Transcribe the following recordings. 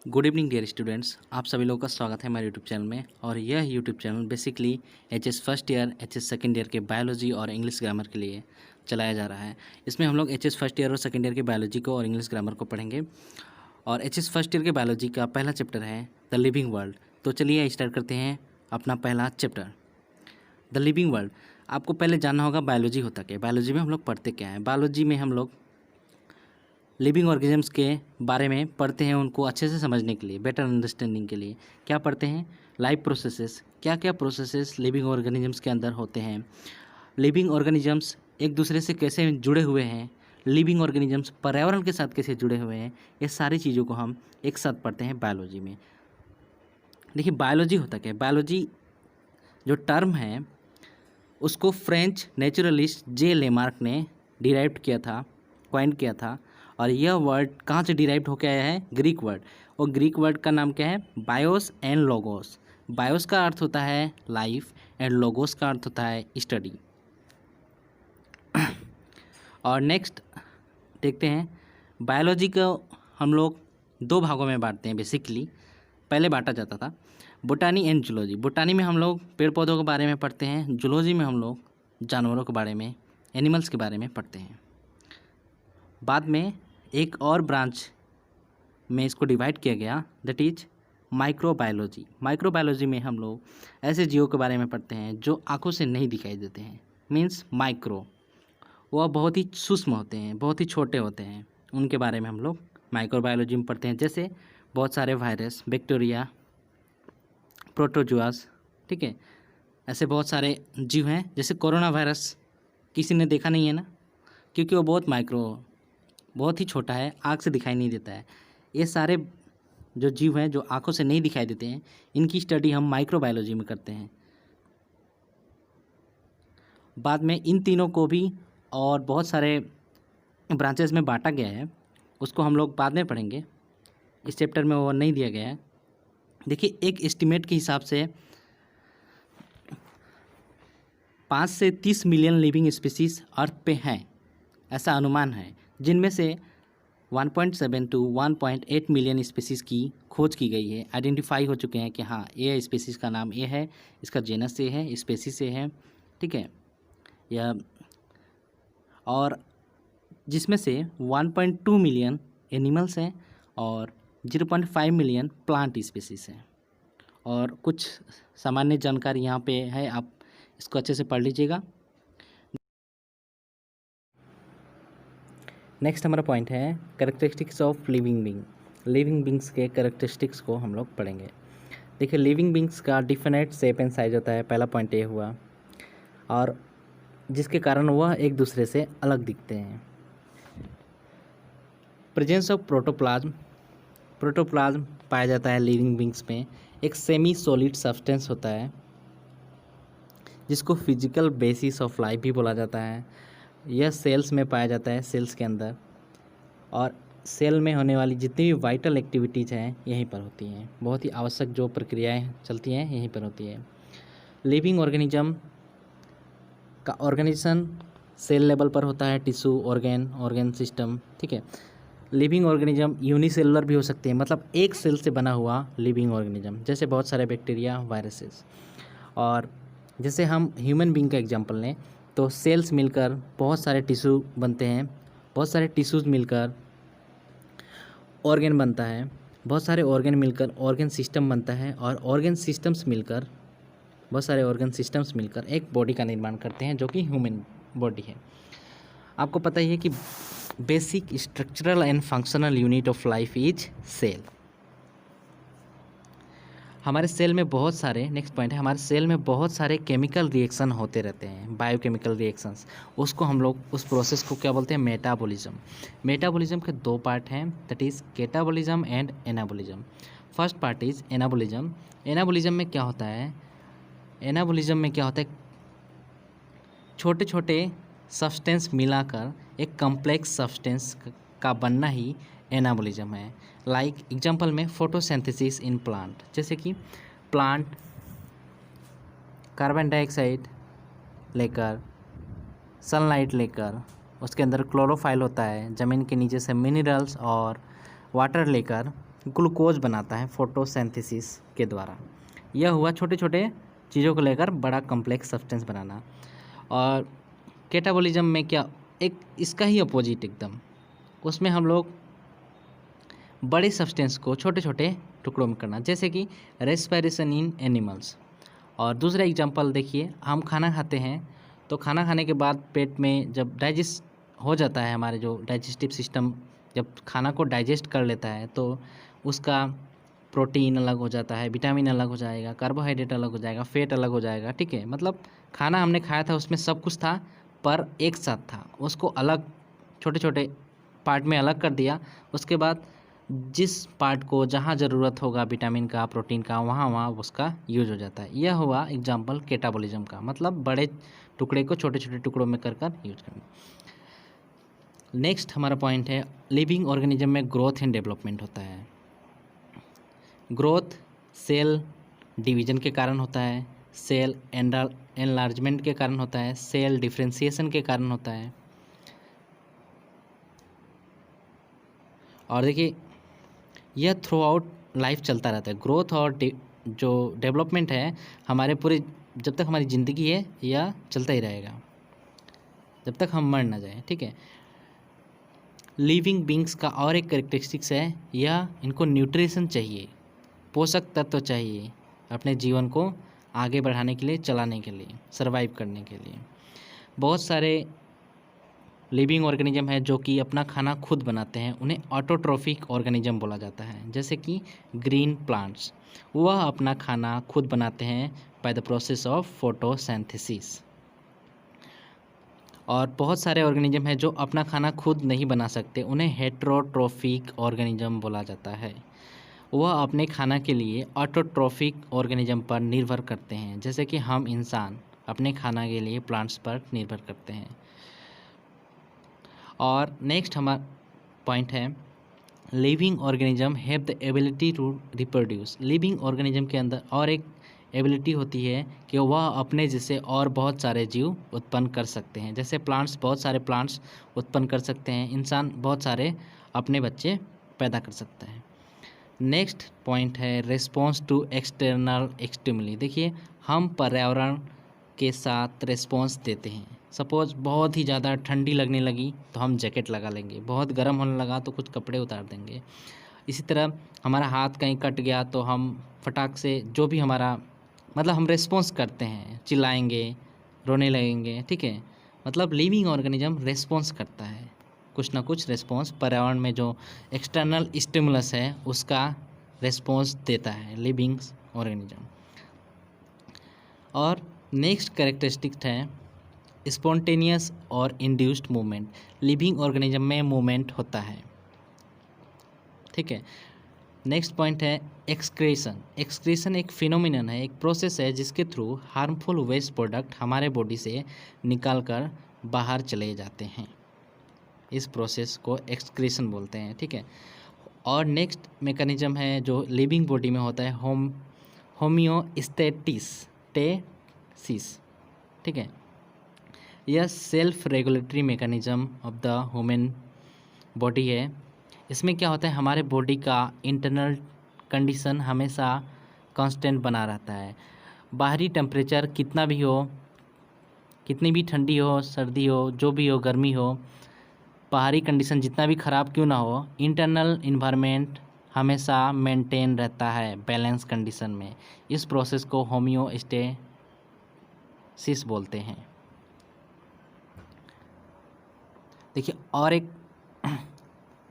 Good evening dear students, आप सभी लोगों का स्वागत है हमारे यूट्यूब चैनल में। और यह YouTube channel basically HS first year, HS second year के बायोलॉजी और इंग्लिश ग्रामर के लिए चलाया जा रहा है। इसमें हम लोग एचएस फर्स्ट ईयर और सेकंड ईयर के बायोलॉजी को और इंग्लिश ग्रामर को पढ़ेंगे। और एचएस फर्स्ट ईयर के बायोलॉजी का पहला चैप्टर है द लिविंग वर्ल्ड। तो चलिए स्टार्ट करते हैं अपना पहला चैप्टर, द लिविंग वर्ल्ड। आपको पहले जानना होगा बायोलॉजी होता क्या है, बायोलॉजी में हम लोग पढ़ते क्या है। बायोलॉजी में हम लोग लिविंग ऑर्गेनिजम्स के बारे में पढ़ते हैं, उनको अच्छे से समझने के लिए, बेटर अंडरस्टैंडिंग के लिए क्या पढ़ते हैं, लाइफ प्रोसेसेस, क्या क्या प्रोसेसेस लिविंग ऑर्गेनिजम्स के अंदर होते हैं, लिविंग ऑर्गेनिजम्स एक दूसरे से कैसे जुड़े हुए हैं, लिविंग ऑर्गेनिजम्स पर्यावरण के साथ कैसे जुड़े हुए हैं, ये सारी चीज़ों को हम एक साथ पढ़ते हैं बायोलॉजी में। देखिए बायोलॉजी होता क्या है, बायोलॉजी जो टर्म है उसको फ्रेंच नेचुरलिस्ट जे लेमार्क ने डिराइव किया था, कॉइन किया था। और यह वर्ड कहाँ से डिराइव होकर आया है, ग्रीक वर्ड। और ग्रीक वर्ड का नाम क्या है, बायोस एंड लोगोस। बायोस का अर्थ होता है लाइफ एंड लोगोस का अर्थ होता है स्टडी। और नेक्स्ट देखते हैं, बायोलॉजी को हम लोग दो भागों में बांटते हैं बेसिकली। पहले बांटा जाता था बोटानी एंड जूलॉजी। बोटानी में हम लोग पेड़ पौधों के बारे में पढ़ते हैं, जूलॉजी में हम लोग जानवरों के बारे में, एनिमल्स के बारे में पढ़ते हैं। बाद में एक और ब्रांच में इसको डिवाइड किया गया, दैट इज माइक्रोबायोलॉजी। माइक्रोबायोलॉजी में हम लोग ऐसे जीवों के बारे में पढ़ते हैं जो आंखों से नहीं दिखाई देते हैं, मीन्स माइक्रो। वह बहुत ही सूक्ष्म होते हैं, बहुत ही छोटे होते हैं, उनके बारे में हम लोग माइक्रोबायोलॉजी में पढ़ते हैं। जैसे बहुत सारे वायरस, बैक्टीरिया, प्रोटोजुआस, ठीक है, ऐसे बहुत सारे जीव हैं। जैसे कोरोना वायरस किसी ने देखा नहीं है ना, क्योंकि वो बहुत ही छोटा है, आँख से दिखाई नहीं देता है। ये सारे जो जीव हैं जो आँखों से नहीं दिखाई देते हैं, इनकी स्टडी हम माइक्रोबायोलॉजी में करते हैं। बाद में इन तीनों को भी और बहुत सारे ब्रांचेस में बांटा गया है, उसको हम लोग बाद में पढ़ेंगे, इस चैप्टर में वो नहीं दिया गया है। देखिए एक एस्टिमेट के हिसाब से 5 से 30 मिलियन लिविंग स्पीसीज अर्थ पे हैं, ऐसा अनुमान है, जिनमें से 1.7 टू 1.8 मिलियन स्पीसीज़ की खोज की गई है, आइडेंटिफाई हो चुके हैं कि हाँ ये स्पीसीज़ का नाम ये है, इसका जेनस ये है, स्पीसीज से है, ठीक है। या और जिसमें से 1.2 मिलियन एनिमल्स हैं और 0.5 मिलियन प्लांट स्पीसीज हैं। और कुछ सामान्य जानकारी यहाँ पे है, आप इसको अच्छे से पढ़ लीजिएगा। नेक्स्ट हमारा पॉइंट है characteristics of living being. Living beings के कैरेक्टरिस्टिक्स को हम लोग पढ़ेंगे। देखिए लिविंग बींग्स का डिफिनेट शेप एंड साइज होता है, पहला पॉइंट ये हुआ, और जिसके कारण वह एक दूसरे से अलग दिखते हैं। Presence of protoplasm. प्रोटोप्लाज्म पाया जाता है लिविंग बींग्स में, एक सेमी सॉलिड सब्सटेंस होता है जिसको फिजिकल बेसिस ऑफ लाइफ भी बोला जाता है। यह सेल्स में पाया जाता है, सेल्स के अंदर, और सेल में होने वाली जितनी भी वाइटल एक्टिविटीज़ हैं यहीं पर होती हैं। बहुत ही आवश्यक जो प्रक्रियाएं चलती हैं यहीं पर होती है। लिविंग ऑर्गेनिज्म का ऑर्गेनाइजेशन सेल लेवल पर होता है, टिश्यू, ऑर्गेन सिस्टम, ठीक है। लिविंग ऑर्गेनिज्म यूनिसेलुलर भी हो सकते हैं, मतलब एक सेल से बना हुआ लिविंग ऑर्गेनिज्म, जैसे बहुत सारे बैक्टीरिया, वायरसेस। और जैसे हम ह्यूमन बींग का एग्जांपल लें तो सेल्स मिलकर बहुत सारे टिश्यू बनते हैं, बहुत सारे टिश्यूज़ मिलकर ऑर्गन बनता है, बहुत सारे ऑर्गन मिलकर ऑर्गन सिस्टम बनता है, और ऑर्गन सिस्टम्स मिलकर, बहुत सारे ऑर्गन सिस्टम्स मिलकर एक बॉडी का निर्माण करते हैं जो कि ह्यूमन बॉडी है। आपको पता ही है कि basic structural and functional unit of life is cell. हमारे सेल में बहुत सारे, नेक्स्ट पॉइंट है, हमारे सेल में बहुत सारे केमिकल रिएक्शन होते रहते हैं, बायोकेमिकल रिएक्शंस। उसको हम लोग, उस प्रोसेस को क्या बोलते हैं, मेटाबॉलिज्म। मेटाबॉलिज्म के दो पार्ट हैं, that is catabolism and anabolism. First part is anabolism. Anabolism में क्या होता है, एनाबॉलिज्म में क्या होता है, छोटे छोटे सब्सटेंस मिलाकर एक कॉम्प्लेक्स सब्सटेंस का बनना ही एनाबॉलिज्म है। लाइक एग्जांपल में फोटोसिंथेसिस इन प्लांट, जैसे कि प्लांट कार्बन डाइऑक्साइड लेकर, सनलाइट लेकर, उसके अंदर क्लोरोफाइल होता है, ज़मीन के नीचे से मिनरल्स और वाटर लेकर ग्लूकोज बनाता है फोटोसिंथेसिस के द्वारा। यह हुआ छोटे छोटे चीज़ों को लेकर बड़ा कॉम्प्लेक्स सब्सटेंस बनाना। और कैटाबॉलिज्म में क्या, एक इसका ही अपोजिट एकदम, उसमें हम लोग बड़े सब्सटेंस को छोटे छोटे टुकड़ों में करना, जैसे कि रेस्पिरेशन इन एनिमल्स। और दूसरा एग्जांपल देखिए, हम खाना खाते हैं तो खाना खाने के बाद पेट में जब डाइजेस्ट हो जाता है, हमारे जो डाइजेस्टिव सिस्टम जब खाना को डाइजेस्ट कर लेता है तो उसका प्रोटीन अलग हो जाता है, विटामिन अलग हो जाएगा, कार्बोहाइड्रेट अलग हो जाएगा, फैट अलग हो जाएगा, ठीक है। मतलब खाना हमने खाया था उसमें सब कुछ था पर एक साथ था, उसको अलग छोटे छोटे पार्ट में अलग कर दिया। उसके बाद जिस पार्ट को जहाँ ज़रूरत होगा विटामिन का, प्रोटीन का, वहाँ वहाँ उसका यूज हो जाता है। यह हुआ एग्जाम्पल कैटाबॉलिज्म का, मतलब बड़े टुकड़े को छोटे छोटे टुकड़ों में कर यूज करना। नेक्स्ट हमारा पॉइंट है, लिविंग ऑर्गेनिज्म में ग्रोथ एंड डेवलपमेंट होता है। ग्रोथ सेल डिवीजन के कारण होता है, सेल एनलार्जमेंट के कारण होता है, सेल डिफ्रेंशिएशन के कारण होता है। और देखिए यह थ्रू आउट लाइफ चलता रहता है। ग्रोथ और जो डेवलपमेंट है हमारे पूरे, जब तक हमारी ज़िंदगी है यह चलता ही रहेगा, जब तक हम मर ना जाए, ठीक है। लिविंग बींग्स का और एक कैरेक्टरिस्टिक्स है, यह इनको न्यूट्रिशन चाहिए, पोषक तत्व चाहिए अपने जीवन को आगे बढ़ाने के लिए, चलाने के लिए, सर्वाइव करने के लिए। बहुत सारे लिविंग ऑर्गेनिज्म है जो कि अपना खाना खुद बनाते हैं, उन्हें ऑटोट्रोफिक ऑर्गेनिज्म बोला जाता है। जैसे कि ग्रीन प्लांट्स, वह अपना खाना खुद बनाते हैं by the process of photosynthesis. और बहुत सारे ऑर्गेनिज्म हैं जो अपना खाना खुद नहीं बना सकते, उन्हें हेटेरोट्रोफिक ऑर्गेनिज्म बोला जाता है। वह अपने खाना के लिए ऑटोट्रोफिक ऑर्गेनिज्म पर निर्भर करते हैं, जैसे कि हम इंसान अपने खाना के लिए प्लांट्स पर निर्भर करते हैं। और नेक्स्ट हमारा पॉइंट है, living organism have the ability to reproduce. Living organism के अंदर और एक एबिलिटी होती है कि वह अपने जैसे और बहुत सारे जीव उत्पन्न कर सकते हैं। जैसे प्लांट्स, बहुत सारे प्लांट्स उत्पन्न कर सकते हैं, इंसान बहुत सारे अपने बच्चे पैदा कर सकता है। नेक्स्ट पॉइंट है रिस्पॉन्स टू एक्सटर्नल स्टिमुली। देखिए हम पर्यावरण के साथ रिस्पॉन्स देते हैं। सपोज़ बहुत ही ज़्यादा ठंडी लगने लगी तो हम जैकेट लगा लेंगे, बहुत गर्म होने लगा तो कुछ कपड़े उतार देंगे। इसी तरह हमारा हाथ कहीं कट गया तो हम फटाक से जो भी हमारा, मतलब हम रिस्पॉन्स करते हैं, चिल्लाएंगे, रोने लगेंगे, ठीक है। मतलब लिविंग ऑर्गेनिज्म रिस्पॉन्स करता है, कुछ ना कुछ रिस्पॉन्स पर्यावरण में जो एक्सटर्नल स्टिमुलस है उसका रिस्पॉन्स देता है लिविंग ऑर्गेनिज्म। और नेक्स्ट कैरेक्टरिस्टिक है स्पॉन्टेनियस और इंड्यूस्ड मूवमेंट। लिविंग ऑर्गेनिज्म में मूवमेंट होता है, ठीक है। नेक्स्ट पॉइंट है एक्सक्रीशन। एक्सक्रीशन एक फिनोमिनन है, एक प्रोसेस है जिसके थ्रू हार्मफुल वेस्ट प्रोडक्ट हमारे बॉडी से निकालकर बाहर चले जाते हैं। इस प्रोसेस को एक्सक्रीशन बोलते हैं, ठीक है। और नेक्स्ट मैकेनिज्म है जो लिविंग बॉडी में होता है, होमियोस्टेसिस, ठीक है। यह self regulatory mechanism of the human body है। इसमें क्या होता है, हमारे बॉडी का इंटरनल कंडीशन हमेशा कांस्टेंट बना रहता है। बाहरी टेम्परेचर कितना भी हो, कितनी भी ठंडी हो, सर्दी हो, जो भी हो, गर्मी हो, बाहरी कंडीशन जितना भी ख़राब क्यों ना हो, इंटरनल इन्वायरमेंट हमेशा मेंटेन रहता है बैलेंस कंडीशन में। इस प्रोसेस को होमियोस्टेसिस बोलते हैं। देखिए और एक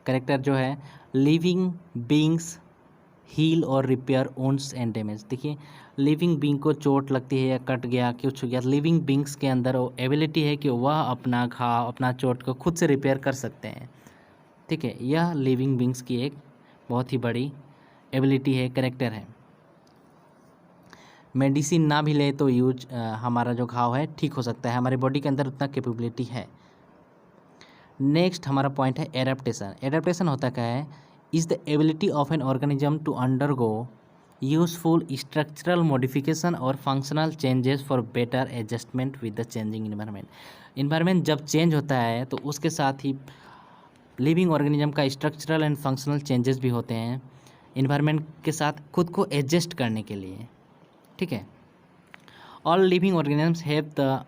कैरेक्टर जो है, लिविंग बींग्स हील और रिपेयर वुंड्स एंड डैमेज। देखिए लिविंग बींग को चोट लगती है या कट गया, कुछ हो गया, लिविंग बींग्स के अंदर वो एबिलिटी है कि वह अपना घाव, अपना चोट को खुद से रिपेयर कर सकते हैं, ठीक है। यह लिविंग बींग्स की एक बहुत ही बड़ी एबिलिटी है, कैरेक्टर है। मेडिसिन ना भी ले तो हमारा जो घाव है ठीक हो सकता है, हमारे बॉडी के अंदर उतना कैपेबिलिटी है। नेक्स्ट हमारा पॉइंट है एडेप्टेशन। एडेप्टेशन होता क्या है, is the ability of an organism to undergo useful structural modification और functional changes for better adjustment with the changing environment. Environment जब चेंज होता है तो उसके साथ ही लिविंग ऑर्गेनिज्म का स्ट्रक्चरल एंड फंक्शनल चेंजेस भी होते हैं। इन्वायरमेंट के साथ खुद को एडजस्ट करने के लिए, ठीक है। All living organisms have the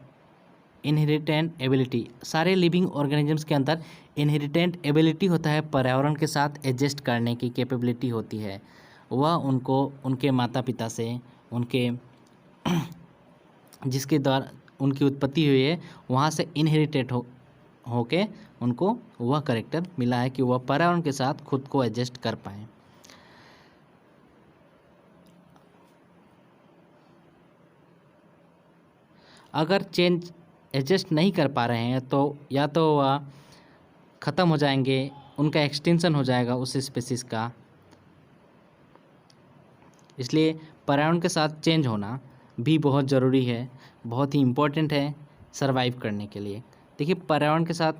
inherent ability, सारे लिविंग ऑर्गेनिजम्स के अंदर इनहेरिटेंट एबिलिटी होता है, पर्यावरण के साथ एडजस्ट करने की कैपेबिलिटी होती है। वह उनको उनके माता पिता से, उनके जिसके द्वारा उनकी उत्पत्ति हुई है वहाँ से इनहेरिटेड होके उनको वह कैरेक्टर मिला है कि वह पर्यावरण के साथ खुद को एडजस्ट कर पाएँ। अगर चेंज एडजस्ट नहीं कर पा रहे हैं तो या तो वह ख़त्म हो जाएंगे, उनका एक्सटेंशन हो जाएगा उस स्पेसिस का। इसलिए पर्यावरण के साथ चेंज होना भी बहुत ज़रूरी है, बहुत ही इम्पोर्टेंट है सरवाइव करने के लिए। देखिए, पर्यावरण के साथ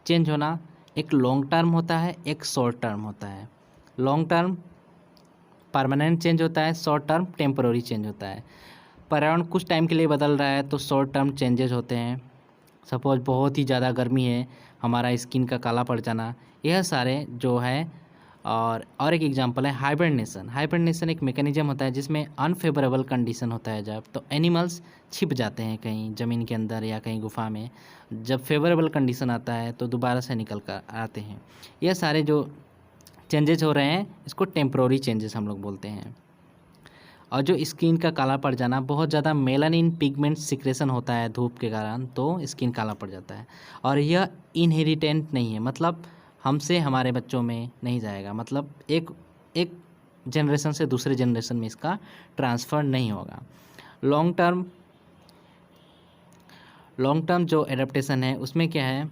चेंज होना एक लॉन्ग टर्म होता है, एक शॉर्ट टर्म होता है। लॉन्ग टर्म परमानेंट चेंज होता है, शॉर्ट टर्म टेम्पररी चेंज होता है। पर्यावरण कुछ टाइम के लिए बदल रहा है तो शॉर्ट टर्म चेंजेस होते हैं। सपोज बहुत ही ज़्यादा गर्मी है, हमारा स्किन का काला पड़ जाना, यह सारे जो है। और एक एग्जांपल है हाइबरनेशन। हाइबरनेशन एक मैकेनिज्म होता है जिसमें अनफेवरेबल कंडीशन होता है, जब तो एनिमल्स छिप जाते हैं कहीं ज़मीन के अंदर या कहीं गुफा में। जब फेवरेबल कंडीशन आता है तो दोबारा से निकल कर आते हैं। यह सारे जो चेंजेस हो रहे हैं इसको टेम्प्रोरी चेंजेस हम लोग बोलते हैं। और जो स्किन का काला पड़ जाना, बहुत ज़्यादा मेलानिन पिगमेंट सिक्रेशन होता है धूप के कारण, तो स्किन काला पड़ जाता है। और यह इनहेरिटेंट नहीं है, मतलब हमसे हमारे बच्चों में नहीं जाएगा, मतलब एक जनरेशन से दूसरे जनरेशन में इसका ट्रांसफ़र नहीं होगा। लॉन्ग टर्म जो एडेप्टेशन है उसमें क्या है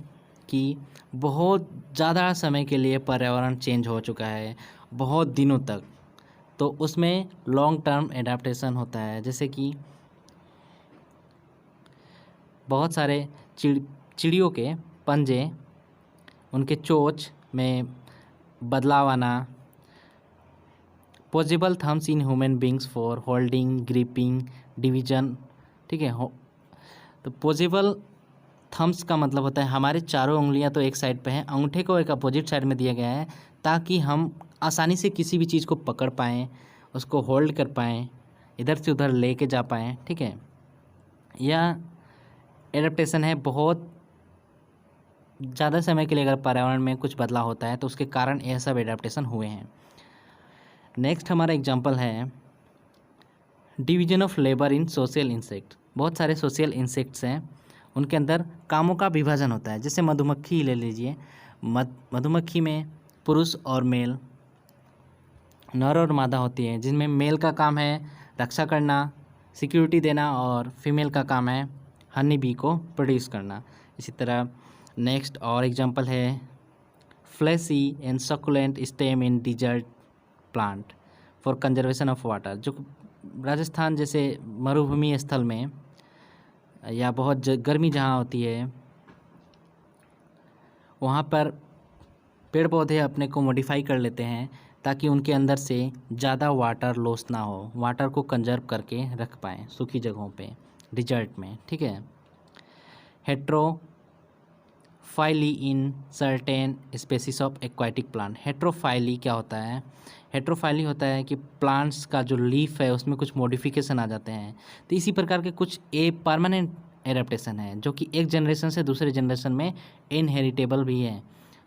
कि बहुत ज़्यादा समय के लिए पर्यावरण चेंज हो चुका है, बहुत दिनों तक, तो उसमें लॉन्ग टर्म एडाप्टेशन होता है। जैसे कि बहुत सारे चिड़ियों के पंजे, उनके चोंच में बदलाव आना, possible thumbs in human beings for holding, gripping, division, ठीक है। तो पॉसिबल थम्स का मतलब होता है हमारे चारों उंगलियां तो एक साइड पे हैं, अंगूठे को एक अपोजिट साइड में दिया गया है ताकि हम आसानी से किसी भी चीज़ को पकड़ पाएँ, उसको होल्ड कर पाएँ, इधर से उधर लेके जा पाएँ, ठीक है। यह एडेप्टेशन है। बहुत ज़्यादा समय के लिए अगर पर्यावरण में कुछ बदलाव होता है तो उसके कारण यह सब एडेप्टेशन हुए हैं। नेक्स्ट हमारा एग्जांपल है division of labour in social insect. बहुत सारे सोशल इंसेक्ट्स हैं, उनके अंदर कामों का विभाजन होता है। जैसे मधुमक्खी ले लीजिए, मधुमक्खी में पुरुष और मेल, नर और मादा होती है, जिनमें मेल का काम है रक्षा करना, सिक्योरिटी देना, और फीमेल का काम है हनी बी को प्रोड्यूस करना। इसी तरह नेक्स्ट और एग्जांपल है fleshy and succulent stem in desert plant for conservation of water. जो राजस्थान जैसे मरुभूमि स्थल में या बहुत गर्मी जहाँ होती है वहाँ पर पेड़ पौधे अपने को मॉडिफाई कर लेते हैं ताकि उनके अंदर से ज़्यादा वाटर लॉस ना हो, वाटर को कंजर्व करके रख पाएँ सूखी जगहों पे, डिजर्ट में, ठीक है। Heterophylly in certain species of aquatic plant. Heterophylly क्या होता है? हेट्रोफाइली होता है कि प्लांट्स का जो लीफ है उसमें कुछ मॉडिफिकेशन आ जाते हैं। तो इसी प्रकार के कुछ परमानेंट एडेप्टेशन है जो कि एक जनरेशन से दूसरे जनरेशन में इनहेरिटेबल भी है,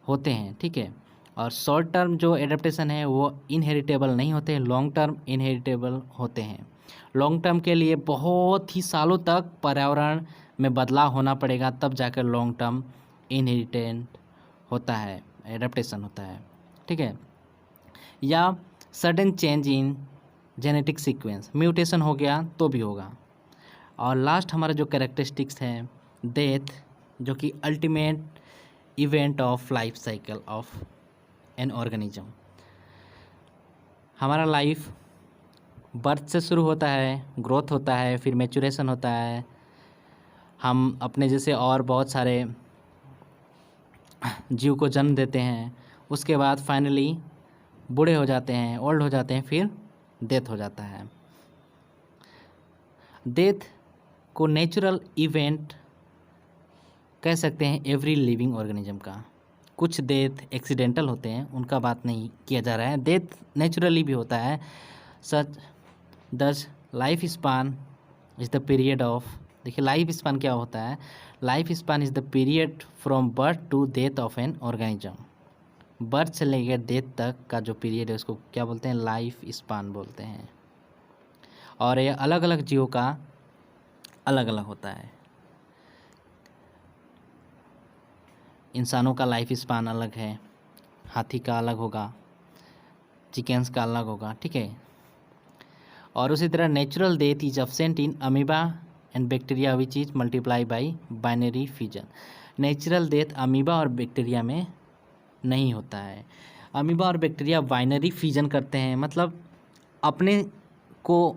होते हैं, ठीक है। और शॉर्ट टर्म जो एडेप्टेशन है वो इनहेरिटेबल नहीं होते हैं, लॉन्ग टर्म इनहेरिटेबल होते हैं। लॉन्ग टर्म के लिए बहुत ही सालों तक पर्यावरण में बदलाव होना पड़ेगा, तब जाकर लॉन्ग टर्म इनहेरिटेंट होता है, एडेप्टेशन होता है, ठीक है। या sudden change in genetic sequence, mutation हो गया तो भी होगा। और लास्ट हमारा जो कैरेक्टरिस्टिक्स है डेथ, जो कि ultimate event of life cycle of an organism. हमारा लाइफ बर्थ से शुरू होता है, ग्रोथ होता है, फिर मैचुरेशन होता है, हम अपने जैसे और बहुत सारे जीव को जन्म देते हैं, उसके बाद फाइनली बूढ़े हो जाते हैं, ओल्ड हो जाते हैं, फिर डेथ हो जाता है। डेथ को नेचुरल इवेंट कह सकते हैं एवरी लिविंग ऑर्गेनिज्म का। कुछ डेथ एक्सीडेंटल होते हैं उनका बात नहीं किया जा रहा है, डेथ नेचुरली भी होता है। सच दस life span is the period of, देखिए लाइफ स्पान क्या होता है, life span is the period from birth to death of an organism. Birth से लेकर डेथ तक का जो पीरियड है उसको क्या बोलते हैं, लाइफ स्पान बोलते हैं। और ये अलग अलग जीवों का अलग अलग होता है। इंसानों का लाइफ स्पान अलग है, हाथी का अलग होगा, चिकन्स का अलग होगा, ठीक है। और उसी तरह natural death is absent in amoeba and bacteria which is multiply by binary fusion. Natural death amoeba और बैक्टीरिया में नहीं होता है। अमीबा और बैक्टीरिया बाइनरी फ्यूजन करते हैं, मतलब अपने को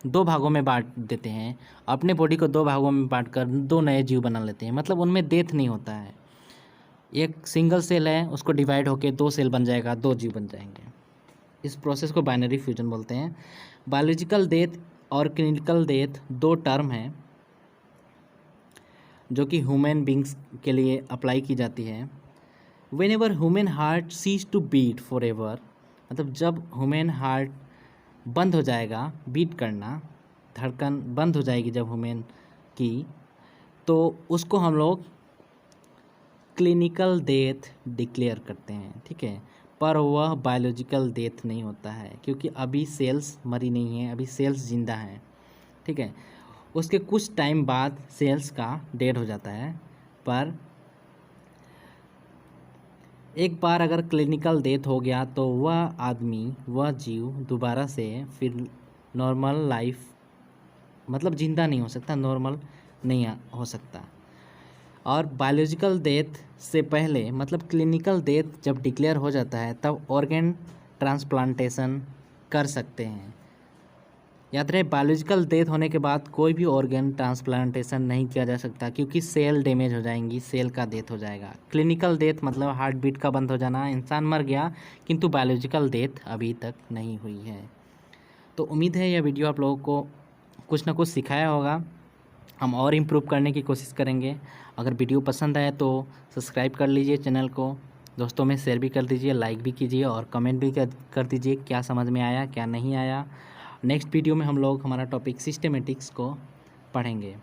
दो भागों में बांट देते हैं, अपने बॉडी को दो भागों में बांट कर दो नए जीव बना लेते हैं, मतलब उनमें डेथ नहीं होता है। एक सिंगल सेल है, उसको डिवाइड होके दो सेल बन जाएगा, दो जीव बन जाएंगे। इस प्रोसेस को बाइनरी फ्यूजन बोलते हैं। बायोलॉजिकल डेथ और क्लिनिकल डेथ दो टर्म हैं जो कि ह्यूमन बींग्स के लिए अप्लाई की जाती है। Whenever human heart ceases to beat forever, मतलब जब ह्यूमन हार्ट बंद हो जाएगा बीट करना, धड़कन बंद हो जाएगी जब ह्यूमन की, तो उसको हम लोग क्लिनिकल डेथ डिक्लेयर करते हैं, ठीक है। पर वह बायोलॉजिकल डेथ नहीं होता है, क्योंकि अभी सेल्स मरी नहीं है, अभी सेल्स जिंदा हैं, ठीक है। उसके कुछ टाइम बाद सेल्स का डेड हो जाता है। पर एक बार अगर क्लिनिकल डेथ हो गया तो वह आदमी, वह जीव दोबारा से फिर नॉर्मल लाइफ, मतलब जिंदा नहीं हो सकता, नॉर्मल नहीं हो सकता। और बायोलॉजिकल डेथ से पहले, मतलब क्लिनिकल डेथ जब डिक्लेयर हो जाता है तब ऑर्गन ट्रांसप्लांटेशन कर सकते हैं। याद रहे, बायोलॉजिकल डेथ होने के बाद कोई भी ऑर्गन ट्रांसप्लांटेशन नहीं किया जा सकता, क्योंकि सेल डैमेज हो जाएंगी, सेल का डेथ हो जाएगा। क्लिनिकल डेथ मतलब हार्ट बीट का बंद हो जाना, इंसान मर गया, किंतु बायोलॉजिकल डेथ अभी तक नहीं हुई है। तो उम्मीद है यह वीडियो आप लोगों को कुछ ना कुछ सिखाया होगा। हम और इम्प्रूव करने की कोशिश करेंगे। अगर वीडियो पसंद आए तो सब्सक्राइब कर लीजिए चैनल को, दोस्तों में शेयर भी कर दीजिए, लाइक भी कीजिए और कमेंट भी कर दीजिए क्या समझ में आया क्या नहीं आया। नेक्स्ट वीडियो में हम लोग हमारा टॉपिक सिस्टेमेटिक्स को पढ़ेंगे।